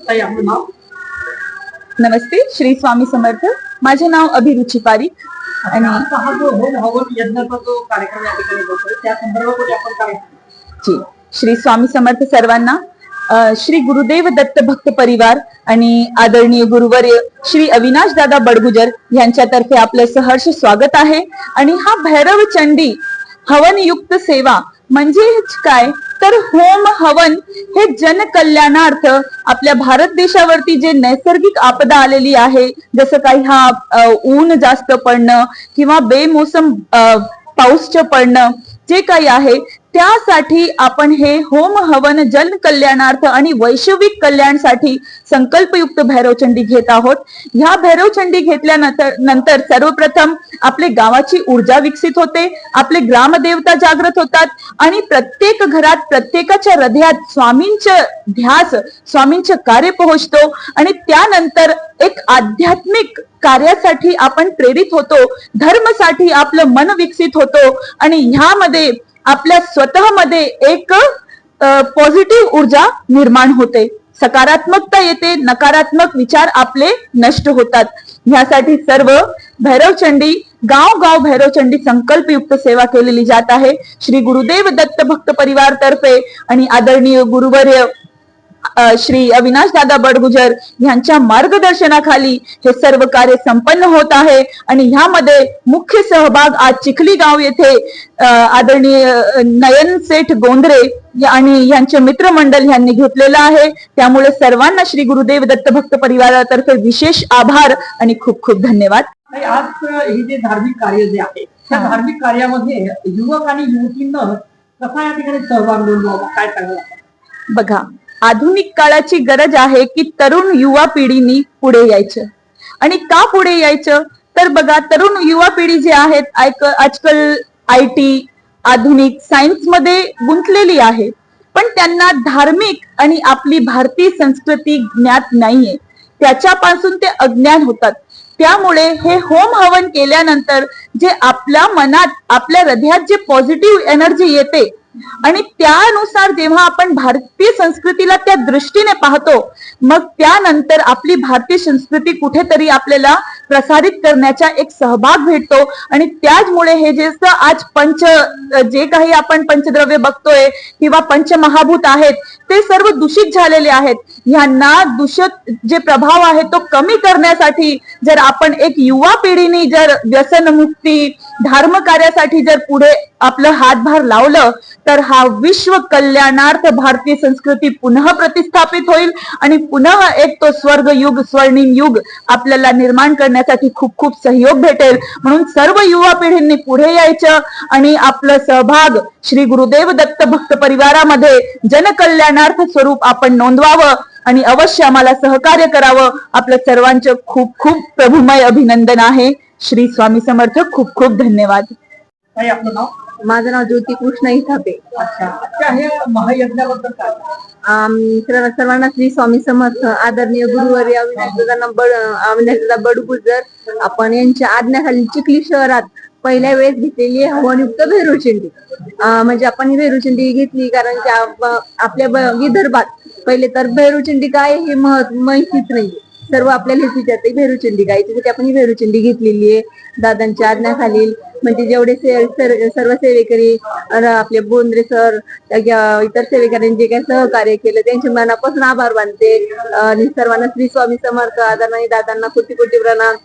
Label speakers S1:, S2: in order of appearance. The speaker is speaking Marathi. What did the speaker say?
S1: ताई आपलं नाव?
S2: नमस्ते, श्री स्वामी समर्थ. माझे नाव अभिरुची पारिक आणि
S1: हा जो होम हवन यज्ञाचा जो कार्यक्रम या ठिकाणी होतोय त्या संदर्भामध्ये आपण काय
S2: जी श्री स्वामी समर्थ सर्वांना. श्री गुरुदेव दत्त भक्त परिवार आणि आदरणीय गुरुवर्य श्री अविनाश दादा बडगुजर यांच्यातर्फे आपलं सहर्ष स्वागत आहे. आणि हा भैरव चंडी हवनयुक्त सेवा म्हणजे काय तर होम हवन हे जनकल्याणार्थ आपल्या भारत देशावरती जे नैसर्गिक आपदा आलेली आहे, जसं काही हा ऊन जास्त पडणं किंवा बेमोसम पाऊसचं पडणं जे काही आहे, त्यासाठी आपण हे होम हवन जन कल्याणार्थ आणि वैश्विक कल्याणसाठी संकल्पयुक्त भैरवचंडी घेत आहोत. ह्या भैरवचंडी घेतल्यानंतर सर्वप्रथम आपले गावाची ऊर्जा विकसित होते, आपले ग्रामदेवता जागृत होतात आणि प्रत्येक घरात प्रत्येकाच्या हृदयात स्वामींचे ध्यास, स्वामींचे कार्य पोहोचतो आणि त्यानंतर एक आध्यात्मिक कार्यासाठी आपण प्रेरित होतो, धर्मासाठी आपलं मन विकसित होतो आणि ह्यामध्ये आपल्या स्वतःमध्ये एक पॉझिटिव्ह ऊर्जा निर्माण होते, सकारात्मकता येते, नकारात्मक विचार आपले नष्ट होतात. ह्यासाठी सर्व भैरवचंडी गाव भैरवचंडी संकल्पयुक्त सेवा केलेली जात आहे. श्री गुरुदेव दत्त भक्त परिवार तर्फे आणि आदरणीय गुरुवर्य श्री अविनाश दादा बडगुजर यांच्या मार्गदर्शनाखाली हे सर्व कार्य संपन्न होत आहे. आणि ह्यामध्ये मुख्य सहभाग आज चिखली गाव येथे आदरणीय नयन सेठ गोंधरे आणि यांचे मित्रमंडळ यांनी घेतलेला आहे. त्यामुळे सर्वांना श्री गुरुदेव दत्त भक्त परिवारातर्फे विशेष आभार आणि खूप खूप धन्यवाद.
S1: आज हे जे धार्मिक कार्य जे आहे त्या धार्मिक कार्यामध्ये युवक आणि युवतींना कसा या ठिकाणी सहभाग नोंदवावा, काय सांगाल?
S2: बघा, आधुनिक काळाची गरज आहे की तरुण युवा पिढीनी पुढे यायचं. आणि का पुढे यायचं तर बघा, तरुण युवा पिढी जे आहेत आजकाल IT आधुनिक सायन्स मध्ये गुंतलेली आहे, पण त्यांना धार्मिक आणि आपली भारतीय संस्कृती ज्ञात नाहीये, त्याच्यापासून ते अज्ञान होतात. त्यामुळे हे होम हवन केल्यानंतर जे आपल्या मनात, आपल्या हृदयात जे पॉझिटिव्ह एनर्जी येते आणि त्यानुसार जेव्हा आपण भारतीय संस्कृतीला त्या दृष्टीने पाहतो, मग त्यानंतर आपली भारतीय संस्कृती कुठेतरी आपल्याला प्रसारित करण्याचा एक सहभाग भेटतो. आणि त्याचमुळे हे जे आज जे काही आपण पंचद्रव्य बघतोय किंवा पंचमहाभूत आहेत ते सर्व दूषित झालेले आहेत. ह्यांना दूषित जे प्रभाव आहे तो कमी करण्यासाठी जर आपण एक युवा पिढीने जर व्यसनमुक्ती धर्म कार्यासाठी जर पुढे आपलं हातभार लावलं तर हा विश्व कल्याणार्थ भारतीय संस्कृती पुन्हा प्रतिस्थापित होईल आणि पुन्हा एक तो स्वर्ग युग, स्वर्णिम युग आपल्याला निर्माण करण्यासाठी खूप खूप सहयोग भेटेल. म्हणून सर्व युवा पिढींनी पुढे यायचं आणि आपलं सहभाग श्री गुरुदेव दत्त भक्त परिवारामध्ये जनकल्याणार्थ स्वरूप आपण नोंदवावं आणि अवश्य आम्हाला सहकार्य करावं. आपलं सर्वांचं खूप खूप प्रभुमय अभिनंदन आहे. श्री स्वामी समर्थ. खूप खूप धन्यवाद.
S1: ताई आपलं नाव?
S3: माझं नाव ज्योती कृष्ण इथापे.
S1: अच्छा, हे महायज्ञाबद्दल काय?
S3: सर्वांना श्री स्वामी समर्थ. आदरणीय गुरुवर्य अविनाश दादा बडगुजर आपण यांच्या आज्ञाखाली चिखली शहरात पहिल्या वेळेस घेतलेली हवनयुक्त भैरवचंडी. म्हणजे आपण ही भैरवचंडी घेतली कारण की आपल्या विदर्भात पहिले तर भैरवचंडी काय हे माहितीच नाही. सर्व आपल्याला विचारते भैरवचंडी काय, त्यासाठी आपण ही भैरवचंडी घेतलेली आहे दादांच्या आज्ञाखाली. म्हणजे जेवढे सर्व सेवेकरी आपले बोंद्रे सर इतर सेवेकऱ्यांनी जे काही सहकार्य केलं त्यांचे मनापासून आभार मानते. आणि सर्वांना श्री स्वामी समर्थ. आदरणीय दादांना कोटी कोटी प्रणाम.